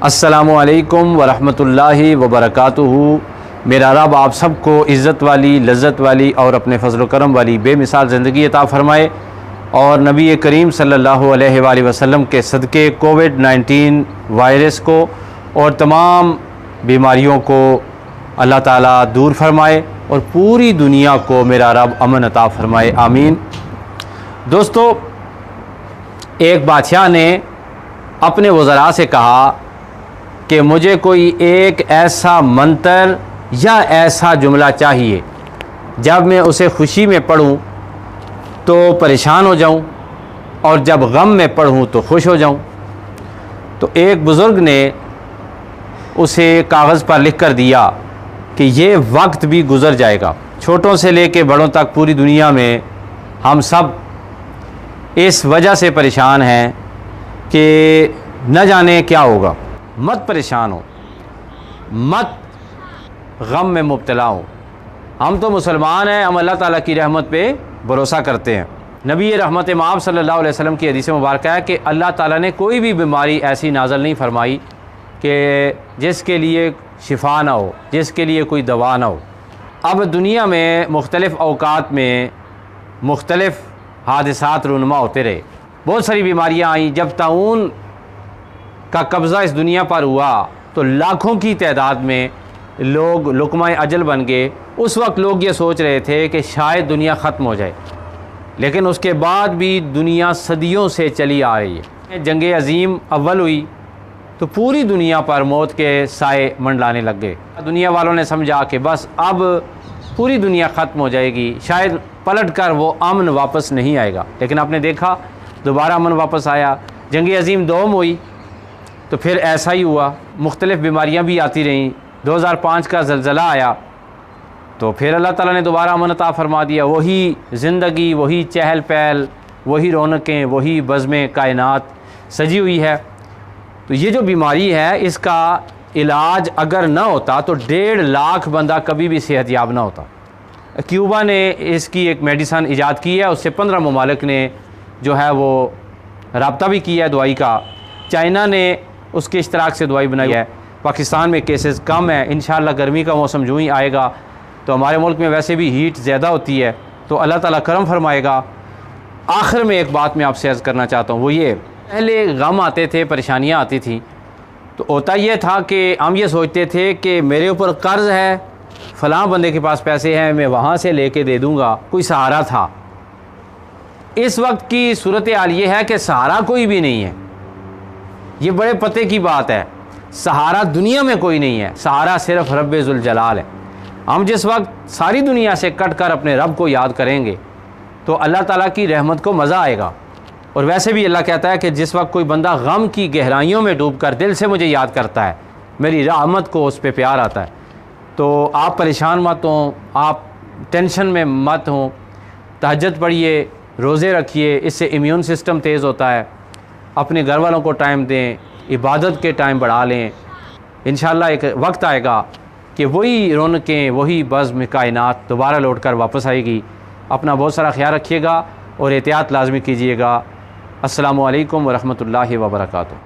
अस्सलामु अलैकुम वरहमतुल्लाहि वबरकातुहू। मेरा रब आप सबको इज़्ज़त वाली, लज़्ज़त वाली और अपने फ़ज़ल करम वाली बेमिसाल ज़िंदगी अता फ़रमाए और नबी करीम सल्लल्लाहु अलैहि वसल्लम के सदक़े कोविड-19 वायरस को और तमाम बीमारियों को अल्लाह ताला दूर फरमाए और पूरी दुनिया को मेरा रब अमन अता फ़रमाए, आमीन। दोस्तों, एक बादशाह ने अपने वज़रा से कहा कि मुझे कोई एक ऐसा मंत्र या ऐसा जुमला चाहिए जब मैं उसे खुशी में पढ़ूं तो परेशान हो जाऊं और जब गम में पढ़ूं तो खुश हो जाऊं। तो एक बुज़ुर्ग ने उसे कागज़ पर लिख कर दिया कि ये वक्त भी गुज़र जाएगा। छोटों से लेकर बड़ों तक पूरी दुनिया में हम सब इस वजह से परेशान हैं कि न जाने क्या होगा। मत परेशान हो, मत गम में मुब्तला हो। हम तो मुसलमान हैं, हम अल्लाह ताला की रहमत पे भरोसा करते हैं। नबी रहमत माब सल्लल्लाहु अलैहि वसल्लम की हदीस मुबारक है कि अल्लाह ताला ने कोई भी बीमारी ऐसी नाज़िल नहीं फरमाई कि जिसके लिए शिफा ना हो, जिसके लिए कोई दवा ना हो। अब दुनिया में मुख्तलिफ़ औकात में मुख्तलिफ़ हादिसात रूनुमा होते रहे, बहुत सारी बीमारियाँ आई। जब ताउन का कब्ज़ा इस दुनिया पर हुआ तो लाखों की तादाद में लोग लुक़मा अजल बन गए। उस वक्त लोग ये सोच रहे थे कि शायद दुनिया ख़त्म हो जाए, लेकिन उसके बाद भी दुनिया सदियों से चली आ रही है। जंग अज़ीम अव्वल हुई तो पूरी दुनिया पर मौत के साए मंडलाने लग गए। दुनिया वालों ने समझा कि बस अब पूरी दुनिया ख़त्म हो जाएगी, शायद पलट कर वो अमन वापस नहीं आएगा। लेकिन आपने देखा दोबारा अमन वापस आया। जंग अज़ीम दोम हुई तो फिर ऐसा ही हुआ, मुख्तलिफ़ बीमारियां भी आती रहीं। 2005 का ज़लज़ला आया तो फिर अल्लाह ताला ने दोबारा अमन अता फ़रमा दिया। वही ज़िंदगी, वही चहल पहल, वही रौनकें, वही बज़्म कायनात सजी हुई है। तो ये जो बीमारी है इसका इलाज अगर ना होता तो 1.5 लाख बंदा कभी भी सेहतयाब ना होता। क्यूबा ने इसकी एक मेडिसन ईजाद की है, उससे 15 ममालिक ने जो है वो रब्ता भी किया है दवाई का। चाइना ने उसके इश्तराक से दवाई बनाई है। पाकिस्तान में केसेस कम है। इंशाअल्लाह गर्मी का मौसम जो ही आएगा तो हमारे मुल्क में वैसे भी हीट ज़्यादा होती है, तो अल्लाह ताला करम फरमाएगा। आखिर में एक बात मैं आपसे अर्ज़ करना चाहता हूँ, वो ये, पहले गम आते थे, परेशानियाँ आती थी तो होता ये था कि हम ये सोचते थे कि मेरे ऊपर कर्ज़ है, फ़लाँ बंदे के पास पैसे हैं, मैं वहाँ से लेके दे दूँगा, कोई सहारा था। इस वक्त की सूरत हाल ये है कि सहारा कोई भी नहीं है। ये बड़े पते की बात है, सहारा दुनिया में कोई नहीं है, सहारा सिर्फ रब्बे ज़ुल जलाल है। हम जिस वक्त सारी दुनिया से कट कर अपने रब को याद करेंगे तो अल्लाह ताला की रहमत को मज़ा आएगा। और वैसे भी अल्लाह कहता है कि जिस वक्त कोई बंदा गम की गहराइयों में डूब कर दिल से मुझे याद करता है, मेरी रहमत को उस पर प्यार आता है। तो आप परेशान मत हों, आप टेंशन में मत हों, तहज्जुद पढ़िए, रोज़े रखिए, इससे इम्यून सिस्टम तेज़ होता है। अपने घर वालों को टाइम दें, इबादत के टाइम बढ़ा लें। इंशाअल्लाह एक वक्त आएगा कि वही रौनकें, वही बज़्म कायनात दोबारा लौट कर वापस आएगी। अपना बहुत सारा ख्याल रखिएगा और एहतियात लाज़मी कीजिएगा। अस्सलामु अलैकुम वरहमतुल्लाहि वबरकातुहू।